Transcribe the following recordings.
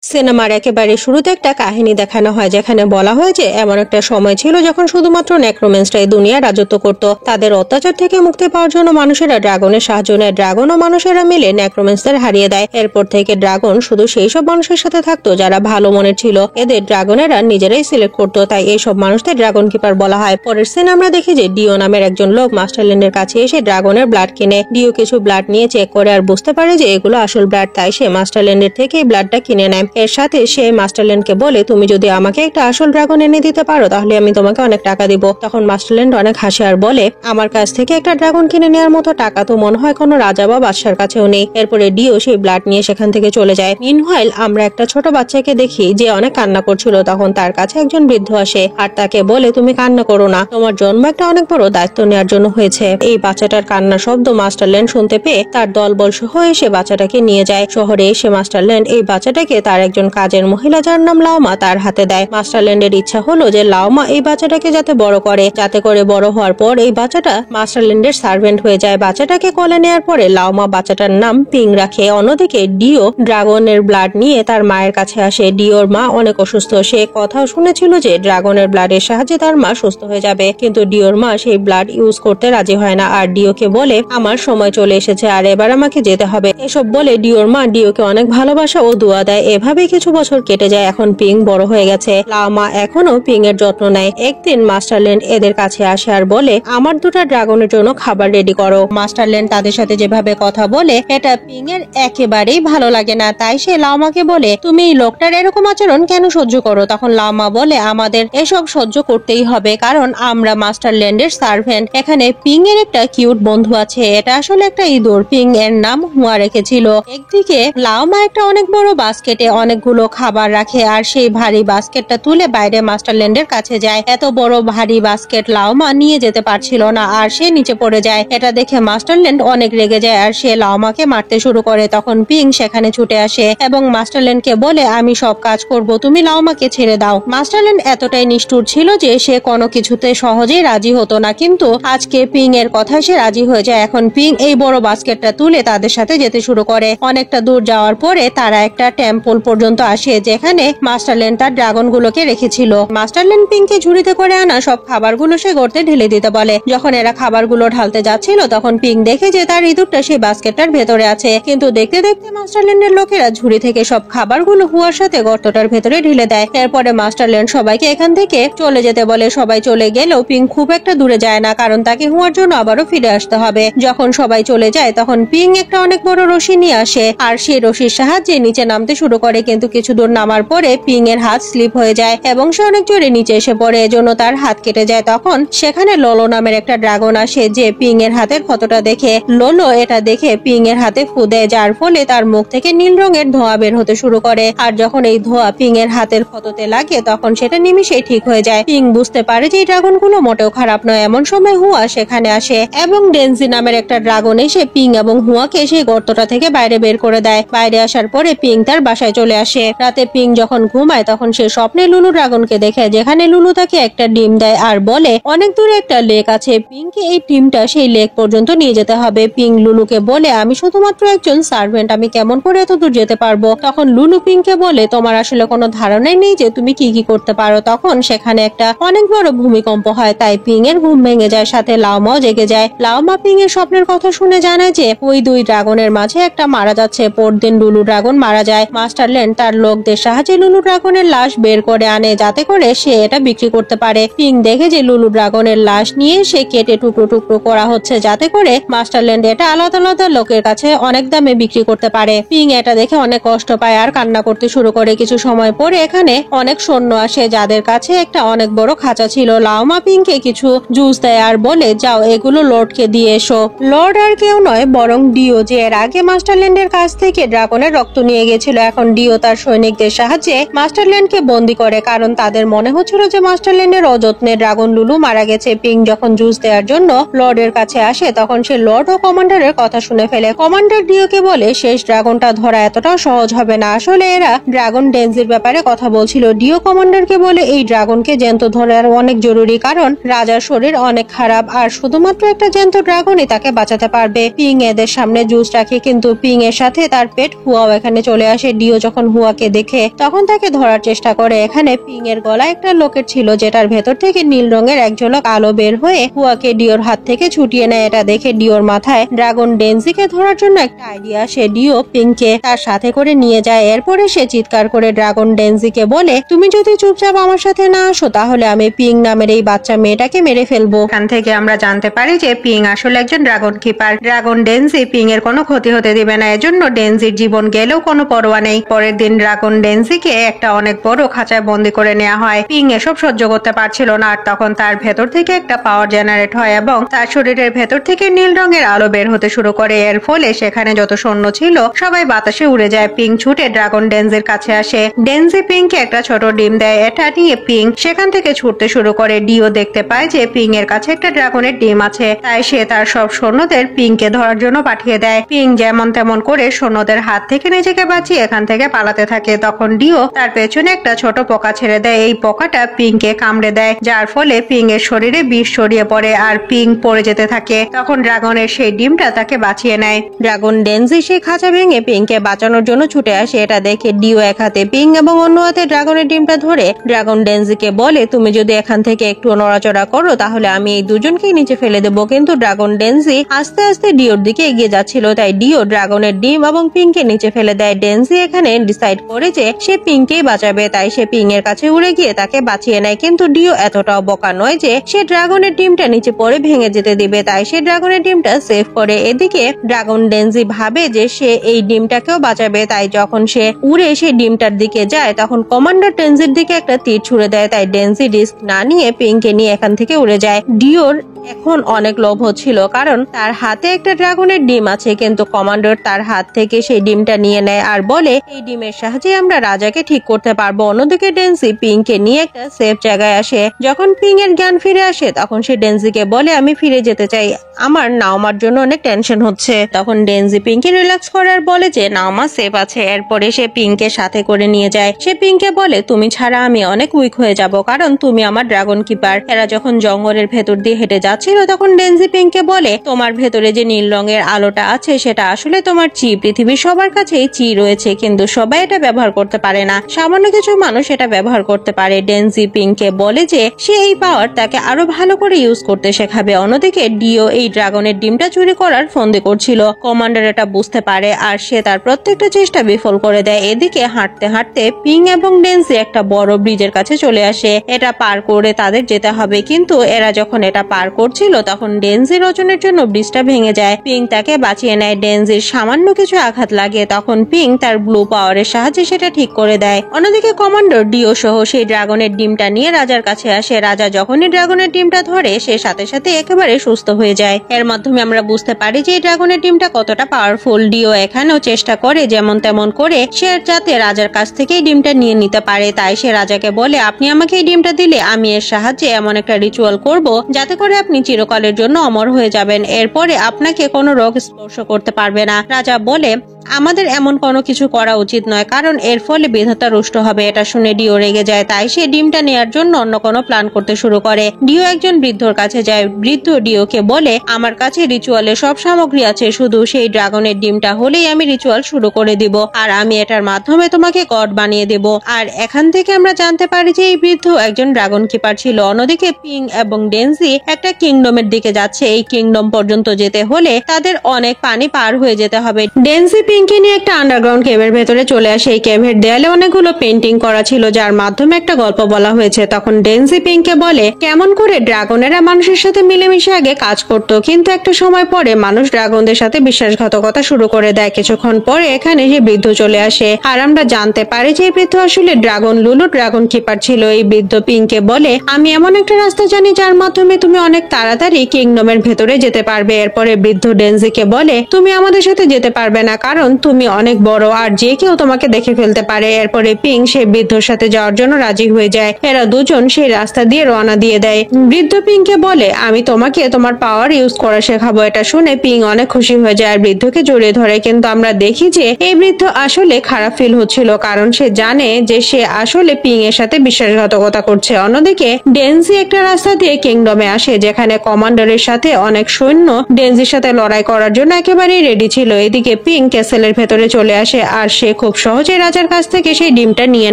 সিনেমার একেবারে শুরুতে একটা কাহিনী দেখানো হয়, যেখানে বলা হয় যে এমন একটা সময় ছিল যখন শুধুমাত্র নেক্রোম্যান্সরাই দুনিয়া রাজত্ব করত। তাদের অত্যাচার থেকে মুক্তি পাওয়ার জন্য মানুষেরা ড্রাগনের সাহায্য নেয়। ড্রাগন ও মানুষেরা মিলে নেক্রোম্যান্সদের হারিয়ে দেয়। এরপর থেকে ড্রাগন শুধু সেই সব মানুষের সাথে থাকতো যারা ভালো মনের ছিল। এদের ড্রাগনেরা নিজেরাই সিলেক্ট করতো, তাই এইসব মানুষদের ড্রাগন কিপার বলা হয়। পরের সিনে আমরা দেখি যে ডিও নামের একজন লোক মাস্টারল্যান্ডের কাছে এসে ড্রাগনের ব্লাড কিনে। ডিও কিছু ব্লাড নিয়ে চেক করে আর বুঝতে পারে যে এগুলো আসল ব্লাড, তাই সে মাস্টারল্যান্ডের থেকে এই ব্লাডটা কিনে নেয়। এর সাথে সে মাস্টারল্যান্ডকে বলে, তুমি যদি আমাকে একটা আসল ড্রাগন এনে দিতে পারো তাহলে আমি তোমাকে অনেক টাকা দিব। তখন মাস্টারল্যান্ড অনেক হাসে আর বলে, আমার কাছ থেকে একটা ড্রাগন কিনে নেওয়ার মতো টাকা তো মনে হয় কোনো রাজা বা বাদশার কাছেও নেই। এরপরে ডিও সেই ব্লাড নিয়ে সেখান থেকে চলে যায়। মিনহোয়াইল আমরা একটা ছোট বাচ্চাকে দেখি যে অনেক কান্না করছিল। তখন তার কাছে একজন বৃদ্ধ আসে আর তাকে বলে, তুমি কান্না করো না, তোমার জন্ম একটা অনেক বড় দায়িত্ব নেওয়ার জন্য হয়েছে। এই বাচ্চাটার কান্নার শব্দ মাস্টারল্যান্ড শুনতে পেয়ে তার দলবল সহ এসে বাচ্চাটাকে নিয়ে যায়। শহরে এসে মাস্টারল্যান্ড এই বাচ্চাটাকে তার একজন কাজের মহিলা যার নাম লাওমা তার হাতে দেয়। মাস্টারল্যান্ডের ইচ্ছা হলো যে লাওমা এই বাচ্চাটাকে যাতে বড় করে, যাতে করে বড় হওয়ার পর এই বাচ্চাটা মাস্টারল্যান্ডের সার্ভেন্ট হয়ে যায়। বাচ্চাটাকে কোলে নেওয়ার পরে লাওমা বাচ্চাটার নাম পিং রাখে। অন্যদিকে ডিও ড্রাগনের ব্লাড নিয়ে তার মায়ের কাছে আসে। ডিওর মা অনেক অসুস্থ, সে কথাও শুনেছিল যে ড্রাগনের ব্লাডের সাহায্যে তার মা সুস্থ হয়ে যাবে, কিন্তু ডিওর মা সেই ব্লাড ইউজ করতে রাজি হয় না আর ডিওকে বলে, আমার সময় চলে এসেছে আর এবার আমাকে যেতে হবে। এসব বলে ডিওর মা ডিওকে অনেক ভালোবাসা ও দোয়া দেয়। এভাবেই কিছু বছর কেটে যায়। এখন পিং বড় হয়ে গেছে। লাওমা এখনো পিং এর যত্ন নেয়। একদিন মাস্টারল্যান্ড এদের কাছে আসে আর বলে, আমার দুটা ড্রাগনের জন্য খাবার রেডি করো। মাস্টারল্যান্ড তাদের সাথে যেভাবে কথা বলে এটা পিং এর একেবারেই ভালো লাগে না, তাই সে লাওমাকে বলে, তুমি এই লোকটার এরকম আচরণ কেন সহ্য করো? তখন লাওমা বলে, আমাদের এসব সহ্য করতেই হবে, কারণ আমরা মাস্টারল্যান্ডের সার্ভেন্ট। এখানে পিং এর একটা কিউট বন্ধু আছে, এটা আসলে একটা ইঁদুর। পিং এর নাম হুয়া রেখেছিল। একদিকে লাওমা একটা অনেক বড় বাস্কেটে অনেকগুলো খাবার রাখে আর সেই ভারী বাস্কেটটা তুলে বাইরে মাস্টারল্যান্ডের কাছে যায়। এত বড় ভারী বাস্কেট লাওমা নিয়ে যেতে পারছিল না আর সে নিচে পড়ে যায়। এটা দেখে মাস্টারল্যান্ড অনেক রেগে যায় আর সে লাওমাকে মারতে শুরু করে। তখন পিং সেখানে ছুটে আসে এবং মাস্টারল্যান্ডকে বলে, আমি সব কাজ করব, তুমি লাওমাকে ছেড়ে দাও। মাস্টারল্যান্ড এতটাই নিষ্ঠুর ছিল যে সে কোনো কিছুতে সহজেই রাজি হতো না, কিন্তু আজকে পিং এর কথায় সে রাজি হয়ে যায়। এখন পিং এই বড় বাস্কেটটা তুলে তাদের সাথে যেতে শুরু করে। অনেকটা দূর যাওয়ার পরে তারা একটা টেম্পল পর্যন্ত আসে, যেখানে মাস্টারল্যান্ড তার ড্রাগন গুলোকে রেখেছিল। মাস্টারল্যান্ড পিংকে ঝুড়িতে করে আনা সব খাবারগুলো সে গর্তে ঢেলে দিতে বলে। যখন এরা খাবারগুলো ঢালতে যাচ্ছিল তখন পিং দেখে যে তার ইঁদুরটা সেই বাস্কেটটার ভেতরে আছে, কিন্তু দেখতে দেখতে মাস্টারল্যান্ডের লোকেরা ঝুড়ি থেকে সব খাবারগুলো হুয়ার সাথে গর্তটার ভেতরে ঢেলে দেয়। এরপরে মাস্টারল্যান্ড সবাইকে এখান থেকে চলে যেতে বলে। সবাই চলে গেলেও পিং খুব একটা দূরে যায় না, কারণ তাকে হুয়ার জন্য আবারও ফিরে আসতে হবে। যখন সবাই চলে যায় তখন পিং একটা অনেক বড় রশি নিয়ে আসে আর সেই রশির সাহায্যে নিচে নামতে শুরু করে, কিন্তু কিছু দূর নামার পরে পিং এর হাত স্লিপ হয়ে যায় এবং সে অনেক জোরে নিচে এসে পড়ে, এজন্য তার হাত কেটে যায়। তখন সেখানে লোলো নামের একটা ড্রাগন আসে, যে পিং এর হাতের ক্ষতটা দেখে লোলো এটা দেখে পিং এর হাতে ফু দেয়, যার ফলে তার মুখ থেকে নীল রঙের ধোঁয়া বের হতে শুরু করে। আর যখন এই ধোঁয়া পিং এর হাতের ক্ষততে লাগে তখন সেটা নিমিশেই ঠিক হয়ে যায়। পিং বুঝতে পারে যে এই ড্রাগন গুলো মোটেও খারাপ নয়। এমন সময় হুয়া সেখানে আসে এবং ডেনজি নামের একটা ড্রাগন এসে পিং এবং হুয়াকে সেই গর্তটা থেকে বাইরে বের করে দেয়। বাইরে আসার পরে পিং তার বাসায় চলে আসে। রাতে পিং যখন ঘুমায় তখন সে স্বপ্নে লুলু ড্রাগনকে দেখে, যেখানে লুলু তাকে একটা ডিম দেয় আর বলে, অনেক দূরে একটা লেক আছে, পিংকে এই ডিমটা সেই লেক পর্যন্ত নিয়ে যেতে হবে। পিং লুলুকে বলে, আমি শুধুমাত্র একজন সার্ভেন্ট, আমি কেমন করে এত দূর যেতে পারবো? তখন লুলু পিংকে বলে, তোমার আসলে কোনো ধারণাই নেই যে তুমি কি কি করতে পারো। তখন সেখানে একটা অনেক বড় ভূমিকম্প হয়, তাই পিং এর ঘুম ভেঙে যায়, সাথে লাওমাও জেগে যায়। লাওমা পিং এর স্বপ্নের কথা শুনে জানায় যে ওই দুই ড্রাগনের মাঝে একটা মারা যাচ্ছে। পরদিন লুলু ড্রাগন মারা যায়। মাস্টারল্যান্ড তার লোকদের সাহায্যে লুলু ড্রাগনের লাশ বের করে আনে, যাতে করে সে এটা বিক্রি করতে পারে। পিং দেখে যে লুলু ড্রাগনের লাশ নিয়ে সে কেটে টুকরো টুকরো করা হচ্ছে, যাতে করে মাস্টারল্যান্ড এটা আলাদা আলাদা লোকের কাছে অনেক দামে বিক্রি করতে পারে। পিং এটা দেখে অনেক কষ্ট পায় আর কান্না করতে শুরু করে। কিছু সময় পরে এখানে অনেক সৈন্য আসে, যাদের কাছে একটা অনেক বড় খাঁচা ছিল। লাওমা পিংকে কিছু জুস দেয় আর বলে, যাও এগুলো লর্ডকে দিয়ে এসো। লর্ড আর কেউ নয় বরং ডিও, যে এর আগে মাস্টারল্যান্ডের কাছ থেকে ড্রাগনের রক্ত নিয়ে গেছিল। এখন ডিও তার সৈনিকদের সাহায্যে মাস্টারল্যান্ডকে বন্দী করে, কারণ তাদের মনে হচ্ছিল যে মাস্টারল্যান্ডের অযত্নে ড্রাগন লুলু মারা গেছে। পিং যখন জুস দেওয়ার জন্য লর্ডের কাছে আসে তখন সে লর্ড ও কমান্ডারের কথা শুনে ফেলে। কমান্ডার ডিওকে বলে, শেষ ড্রাগনটা ধরা এতটাও সহজ হবে না, আসলে এরা ড্রাগন ডেনজির ব্যাপারে কথা বলছিল। ডিও কমান্ডারকে বলে, এই ড্রাগনকে জ্যান্ত ধরার অনেক জরুরি, কারণ রাজার শরীর অনেক খারাপ আর শুধুমাত্র একটা জ্যান্ত ড্রাগনই তাকে বাঁচাতে পারবে। পিং এদের সামনে জুস রাখে, কিন্তু পিং এর সাথে তার পেট হুয়াও এখানে চলে আসে। ডিও যখন হুয়াকে দেখে তখন তাকে ধরার চেষ্টা করে। এখানে পিং এর গলায় একটা লকেট ছিল যেটার ভেতর থেকে নীল রঙের এক ঝলক আলো বের হয়ে হুয়াকে ডিওর হাত থেকে ছুটিয়ে নেয়। এটা দেখে ডিওর মাথায় ড্রাগন ডেনজিকে ধরার জন্য একটা আইডিয়া আসে। ডিও পিংকে তার সাথে করে নিয়ে যায়। এরপরে সে চিৎকার করে ড্রাগন ডেনজিকে বলে, তুমি যদি চুপচাপ আমার সাথে না আসো তাহলে আমি পিং নামের এই বাচ্চা মেয়েটাকে মেরে ফেলবো। এখান থেকে আমরা জানতে পারি যে পিং আসলে একজন dragon keeper. Dragon Denji ping এর কোনো ক্ষতি হতে দিবে না, এজন্য ডেনজির জীবন গেলেও কোনো পরোয়া নেই। পরের দিন ড্রাগন ডেনজিকে একটা অনেক বড় খাঁচায় বন্দি করে নেওয়া হয়। পিং এসব সহ্য করতে পারছিল না, আর তখন তার ভেতর থেকে একটা পাওয়ার জেনারেট হয় এবং তার শরীরের ভেতর থেকে নীল রঙের আলো বের হতে শুরু করে। এর ফলে সেখানে যত সৈন্য ছিল সবাই বাতাসে উড়ে যায়। পিং ছুটে ড্রাগন ডেনজির কাছে আসে। ডেনজি পিংকে একটা ছোট ডিম দেয়। এটা নিয়ে পিং সেখান থেকে ছুটতে শুরু করে। ডিও দেখতে পায় যে পিং এর কাছে একটা ড্রাগনের ডিম আছে, তাই সে তার সব সৈন্যদের পিংকে ধরার জন্য পাঠিয়ে দেয়। পিং যেমন তেমন করে সৈন্যদের হাত থেকে নিজেকে বাঁচিয়ে এখান থেকে পালাতে থাকে। তখন ডিও তার পেছনে একটা ছোট পোকা ছেড়ে দেয়। এই পোকাটা পিংকে কামড়ে দেয়, যার ফলে পিং এর শরীরে বিষ ছড়িয়ে পড়ে আর পিং পড়ে যেতে থাকে। তখন ড্রাগনের সেই ডিমটা তাকে বাঁচিয়ে নেয়। ড্রাগন ডেনজি সেই খাঁচা ভেঙে পিংকে বাঁচানোর জন্য ছুটে আসে। এটা দেখে ডিও এক হাতে পিং এবং অন্য হাতে ড্রাগনের ডিমটা ধরে ড্রাগন ডেনজিকে বলে, তুমি যদি এখান থেকে একটু নড়াচড়া করো তাহলে আমি এই দুজনকেই নিচে ফেলে দেবো। কিন্তু ড্রাগন ডেনজি আস্তে আস্তে ডিওর দিকে এগিয়ে যাচ্ছিল, তাই ডিও ড্রাগনের ডিম এবং পিংকে নিচে ফেলে দেয়। ডেনজি এখানে ডিসাইড করে যে সে পিংকেই বাঁচাবে, তাই সে পিং এর কাছে উড়ে গিয়ে তাকে বাঁচিয়ে নেয়। কিন্তু ডিও এতটাও বোকা নয় যে সে ড্রাগনের ডিমটা নিচে পড়ে ভেঙে যেতে দিবে, তাই সে ড্রাগনের ডিমটা সেভ করে। এদিকে ড্রাগন ডেনজি ভাবে যে সে এই ডিমটাকেও বাঁচাবে, তাই যখন সে উড়ে সেই ডিমটার দিকে যায় তখন কমান্ডার ডেনজির দিকে একটা তীর ছুড়ে দেয়। তাই ডেনজি রিস্ক না নিয়ে পিংকে নিয়ে এখান থেকে উড়ে যায়। ডিওর এখন অনেক লোভ হচ্ছিল, কারণ তার হাতে একটা ড্রাগনের ডিম আছে, কিন্তু কমান্ডার তার হাত থেকে সেই ডিমটা নিয়ে নেয় আর বলে, এই ডিমের সাহায্যে আমরা রাজাকে ঠিক করতে পারবো। অন্যদিকে ডেনজি পিংকে নিয়ে একটা সেফ জায়গায় আসে। যখন পিং এর জ্ঞান ফিরে আসে তখন সে ডেনজিকে বলে, আমি ফিরে যেতে চাই, আমার নাওমার জন্য অনেক টেনশন হচ্ছে। তখন ডেনজি পিংকে রিল্যাক্স করার বলে যে নাওমা সেফ আছে। এরপরে সে পিংকে সাথে করে নিয়ে যায়। সে পিংকে বলে, তুমি ছাড়া আমি অনেক উইক হয়ে যাব, কারণ তুমি আমার ড্রাগন কিপার। এরা যখন জঙ্গলের ভেতর দিয়ে হেঁটে যাচ্ছিল তখন ডেনজি পিংকে বলে, তোমার ভেতরে যে নীল রঙের আলোটা আছে সেটা আসলে তোমার চি। পৃথিবীর সবার কাছেই চি রয়েছে, কিন্তু সবাই এটা ব্যবহার করতে পারে না, সামান্য কিছু মানুষ এটা ব্যবহার করতে পারে। ডেনজি পিংকে বলে যে সে এই পাওয়ার তাকে আরো ভালো করে ইউজ করতে শেখাবে। অন্যদিকে ডিও এই ড্রাগনের ডিমটা চুরি করার ফন্দি করছিল। কমান্ডার এটা বুঝতে পারে আর সে তার প্রত্যেকটা চেষ্টা বিফল করে দেয়। এদিকে হাঁটতে হাঁটতে পিং এবং ডেনজি একটা বড় ব্রিজের কাছে চলে আসে। এটা পার করে তাদের যেতে হবে, কিন্তু এরা যখন এটা পার করছিল তখন ডেনজির ওজনের জন্য ব্রিজটা ভেঙে যায়। পিং তাকে বাঁচিয়ে নেয়। ডেনজির সামান্য কিছু আঘাত লাগে, তখন পিং তার ব্লু পাওয়ারের সাহায্যে সেটা ঠিক করে দেয়। অন্যদিকে কমান্ডার ডিও সহ সেই ড্রাগনের ডিমটা নিয়ে রাজার কাছে আসে। রাজা যখনই ড্রাগনের ডিমটা ধরে সে সাথে সাথে একেবারে সুস্থ হয়ে যায়। এর মাধ্যমে আমরা বুঝতে পারি যে এই ড্রাগনের ডিমটা কতটা পাওয়ারফুল। ডিও এখানেও চেষ্টা করে যেমন তেমন করে সে যাতে রাজার কাছ থেকে এই ডিমটা নিয়ে নিতে পারে। তাই সে রাজাকে বলে, আপনি আমাকে এই ডিমটা দিলে আমি এর সাহায্যে এমন একটা রিচুয়াল করব যাতে করে আপনি চিরকালের জন্য অমর হয়ে যাবেন। এরপরে আপনাকে কোনো রোগ স্পর্শ করতে পারবে না। রাজা বলে, আমাদের এমন কোনো কিছু করা উচিত নয়, কারণ এর ফলে বিধাতা রুষ্ট হবে। এটা শুনে ডিও রেগে যায়, তাই সে ডিমটা নেয়ার জন্য অন্য কোনো প্ল্যান করতে শুরু করে। ডিও একজন বৃদ্ধর কাছে যায়। বৃদ্ধ ডিওকে বলে, আমার কাছে রিচুয়ালের সব সামগ্রী আছে, শুধু সেই ড্রাগনের ডিমটা হলেই আমি রিচুয়াল শুরু করে দিব, আর আমি এটার মাধ্যমে তোমাকে গড বানিয়ে দেব। আর এখান থেকে আমরা জানতে পারি যে এই বৃদ্ধ একজন ড্রাগন কিপার ছিল। অন্যদিকে পিং এবং ডেনজি একটা কিংডমের দিকে যাচ্ছে। এই কিংডম পর্যন্ত যেতে হলে তাদের অনেক পানি পার হয়ে যেতে হবে। ডেনজি পিংকে নিয়ে একটা আন্ডারগ্রাউন্ড কেভের ভেতরে চলে আসে। এই কেভের দেয়ালে অনেকগুলো পেন্টিং করা ছিল, যার মাধ্যমে একটা গল্প বলা হয়েছে। তখন ডেনজি পিংকে বলে, কেমন করে ড্রাগনেরা মানুষের সাথে মিলেমিশে আগে কাজ করত, কিন্তু একটা সময় পরে মানুষ ড্রাগনদের সাথে বিশ্বাসঘাতকতা শুরু করে দেয়। কিছুক্ষণ পরে এখানে যে বৃদ্ধ চলে আসে, আর আমরা জানতে পারি যে বৃদ্ধ আসলে ড্রাগন লুলু ড্রাগন কিপার ছিল। এই বৃদ্ধ পিংকে বলে, আমি এমন একটা রাস্তা জানি যার মাধ্যমে তুমি অনেক তাড়াতাড়ি কিংডমের ভেতরে যেতে পারবে। এরপরে বৃদ্ধ ডেনজিকে বলে, তুমি আমাদের সাথে যেতে পারবে না, কারণ তুমি অনেক বড় আর যে কেউ তোমাকে দেখে ফেলতে পারে। এরপরে পিং সেই বৃদ্ধর সাথে যাওয়ার জন্য রাজি হয়ে যায়। এরা দুজন সেই রাস্তা দিয়ে রওনা দিয়ে দেয়। বৃদ্ধ পিংকে বলে, আমি তোমাকে তোমার পাওয়ার ইউজ করা শেখাবো। এটা শুনে পিং অনেক খুশি হয়ে যায় আর বৃদ্ধকে জড়িয়ে ধরে। কিন্তু আমরা দেখি যে এই বৃদ্ধ আসলে খারাপ ফিল হচ্ছিল, কারণ সে জানে যে সে আসলে পিং এর সাথে বিশ্বাসঘাতকতা করছে। অন্যদিকে ডেনজি একটা রাস্তা দিয়ে কিংডমে আসে, যেখানে কমান্ডারের সাথে অনেক সৈন্য ডেনজির সাথে লড়াই করার জন্য একেবারেই রেডি ছিল। এদিকে পিং ক্যাসেলের ভেতরে চলে আসে আর সে খুব সহজে রাজার কাছ থেকে সেই ডিমটা নিয়ে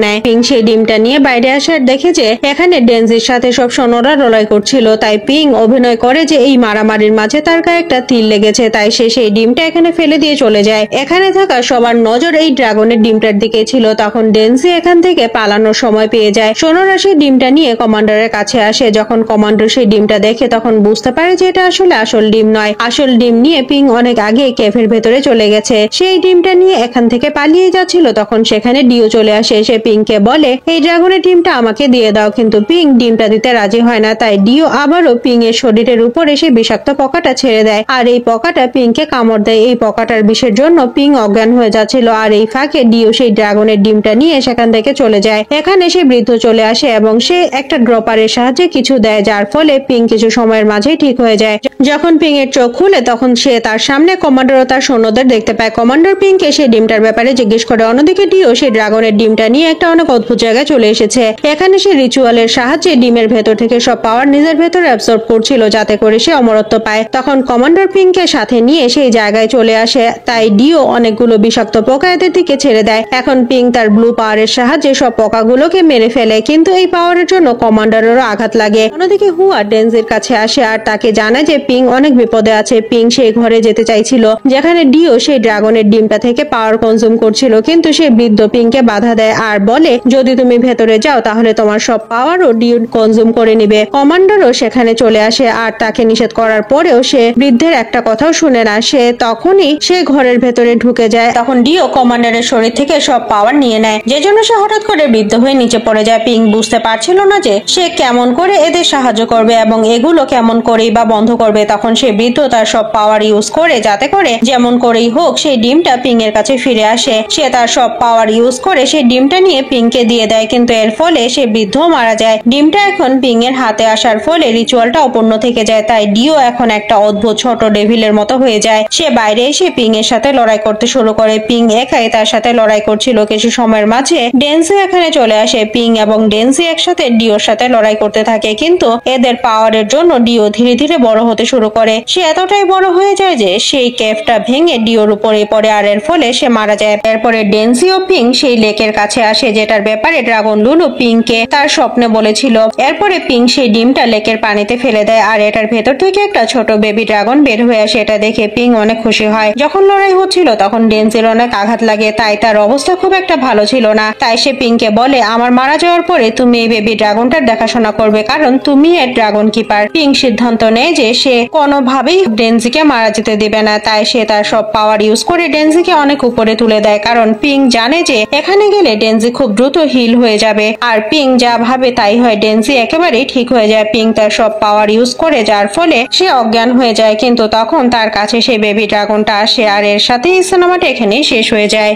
নেয়। পিং সেই ডিমটা নিয়ে বাইরে আসে আর দেখে যে এখানে ডেনজির সাথে সব সৈন্যরা লড়াই করছিল। তাই পিং অভিনয় করে যে এই মারামারির মাঝে তার গায়ে একটা তীর লেগেছে, তাই সে সেই ডিমটা এখানে ফেলে দিয়ে চলে যায়। এখানে থাকা সবার নজর এই ড্রাগনের ডিমটার দিকে ছিল। তখন ডেনজি এখান থেকে পালানোর সময় পেয়ে যায়। সৈন্যরা সেই ডিমটা নিয়ে কমান্ডারের কাছে আসে। যখন কমান্ডার সেই ডিমটা দেখে তখন বুঝতে পারে যে এটা আসলে আসল ডিম নয়। আসল ডিম নিয়ে পিং অনেক আগে কেভের ভেতরে চলে গেছে। সেই ডিমটা নিয়ে এখান থেকে পালিয়ে যাচ্ছিল। তখন সেখানে ডিও চলে আসে। সে পিংকে বলে এই ড্রাগনের ডিমটা আমাকে দিয়ে দাও, কিন্তু পিং ডিমটা দিতে রাজি হয় না। তাই ডিও আবারও পিং এর শরীরের উপরে সেই বিষাক্ত পোকাটা ছেড়ে দেয় আর এই পোকাটা পিংকে কামড় দেয়। এই পোকাটার বিষের জন্য পিং অজ্ঞান হয়ে যাচ্ছিল আর এই ফাঁকে ডিও সেই ড্রাগনের ডিমটা নিয়ে সেখান থেকে চলে যায়। এখানে সে বৃদ্ধ চলে আসে এবং সে একটা ড্রপারের সাহায্যে কিছু দেয়, যার ফলে পিং কিছু সময়ের মাঝেই ঠিক হয়ে যায়। যখন পিং এর চোখ খুলে তখন সে তার সামনে কমান্ডার ও তার সৈন্যদের দেখতে পায়। কমান্ডার পিংকে সেই ডিমটার ব্যাপারে জিজ্ঞেস করে। অন্যদিকে ডিও সেই ড্রাগনের ডিমটা নিয়ে একটা অনেক অদ্ভুত জায়গায় চলে এসেছে। এখানে সে রিচুয়ালের সাহায্যে ডিমের ভেতর থেকে সব পাওয়ার নিজের ভেতরে অ্যাবসর্ব করছিল, যাতে করে সে অমরত্ব পায়। তখন কমান্ডার পিংকে সাথে নিয়ে সেই জায়গায় চলে আসে। তাই ডিও অনেকগুলো বিষাক্ত পোকা এদের দিকে ছেড়ে দেয়। এখন পিং তার ব্লু পাওয়ারের সাহায্যে সব পোকাগুলোকে মেরে ফেলে, কিন্তু এই পাওয়ারের জন্য কমান্ডারেরও আঘাত লাগে। অন্যদিকে হুয়া ডেনজির কাছে আসে আর তাকে জানায় যে পিং অনেক বিপদে আছে। পিং সেই ঘরে যেতে চাইছিল যেখানে ডিও সেই ড্রাগনের ডিমটা থেকে পাওয়ার কনজিউম করছিল, কিন্তু সেই বৃদ্ধ পিংকে বাধা দেয় আর বলে যদি তুমি ভেতরে যাও তাহলে তোমার সব পাওয়ারও ডিও কনজিউম করে নিবে। কমান্ডারও সেখানে চলে আসে আর তাকে নিষেধ করার পরেও সে বৃদ্ধের একটা কথাও শুনে না। সে তখনই সে ঘরের ভেতরে ঢুকে যায়। তখন ডিও কমান্ডারের শরীর থেকে সব পাওয়ার নিয়ে নেয়, যে জন্য সে হঠাৎ করে বৃদ্ধ হয়ে নিচে পড়ে যায়। পিং বুঝতে পারছিল না যে সে কেমন করে এদের সাহায্য করবে এবং এগুলো কেমন করেই বা বন্ধ করবে। তখন সে বৃদ্ধ তার সব পাওয়ার ইউজ করে যাতে করে যেমন করেই হোক সেই ডিমটা পিং এর কাছে ফিরে আসে। সে তার সব পাওয়ার ইউজ করে সেই ডিমটা নিয়ে পিংকে দিয়ে দেয়, কিন্তু এর ফলে সে বৃদ্ধ মারা যায়। ডিমটা এখন পিং এর হাতে আসার ফলে রিচুয়ালটা অপূর্ণ থেকে যায়। তাই ডিও এখন একটা অদ্ভুত ছোট ডেভিলের মতো হয়ে যায়। সে বাইরে এসে পিং এর সাথে লড়াই করতে শুরু করে। পিং একাই তার সাথে লড়াই করছিল। কিছু সময়ের মাঝে ডেনজি এখানে চলে আসে। পিং এবং ডেনজি একসাথে ডিওর সাথে লড়াই করতে থাকে, কিন্তু এদের পাওয়ারের জন্য ডিও ধীরে ধীরে বড় হতে শুরু করে। সে এতটাই বড় হয়ে যায় যে সেই কেভটা ভেঙে ডিওর উপরে পড়ে আর এর ফলে সে মারা যায়। এরপরে ডেনজি ও পিং সেই লেকের কাছে আসে, যেটার ব্যাপারে ড্রাগন লুলু পিংকে তার স্বপ্নে বলেছিল। এরপরে পিং সেই ডিমটা লেকের পানিতে ফেলে দেয় আর এটার ভেতর থেকে একটা ছোট বেবি ড্রাগন বের হয়ে আসে। এটা দেখে পিং অনেক খুশি হয়। যখন লড়াই হচ্ছিল তখন ডেনজির অনেক আঘাত লাগে, তাই তার অবস্থা খুব একটা ভালো ছিল না। তাই সে পিংকে বলে আমার মারা যাওয়ার পরে তুমি এই বেবি ড্রাগনটার দেখাশোনা করবে, কারণ তুমি এর ড্রাগন কিপার। পিং সিদ্ধান্ত নেয় যে সে কোনোভাবেই ডেনজিকে মারা যেতে দিবে না। তাই সে তার সব পাওয়ার ইউজ করে ডেনজিকে অনেক উপরে তুলে দেয়, কারণ পিং জানে যে এখানে গেলে ডেনজি খুব দ্রুত হিল হয়ে যাবে। আর পিং যা ভাবে তাই হয়, ডেনজি একেবারেই ঠিক হয়ে যায়। পিং তার সব পাওয়ার ইউজ করে যার ফলে সে অজ্ঞান হয়ে যায়, কিন্তু তখন তার কাছে সেই বেবি ড্রাগনটা আসে আর এর সাথে এই সিনেমাটা এখানেই শেষ হয়ে যায়।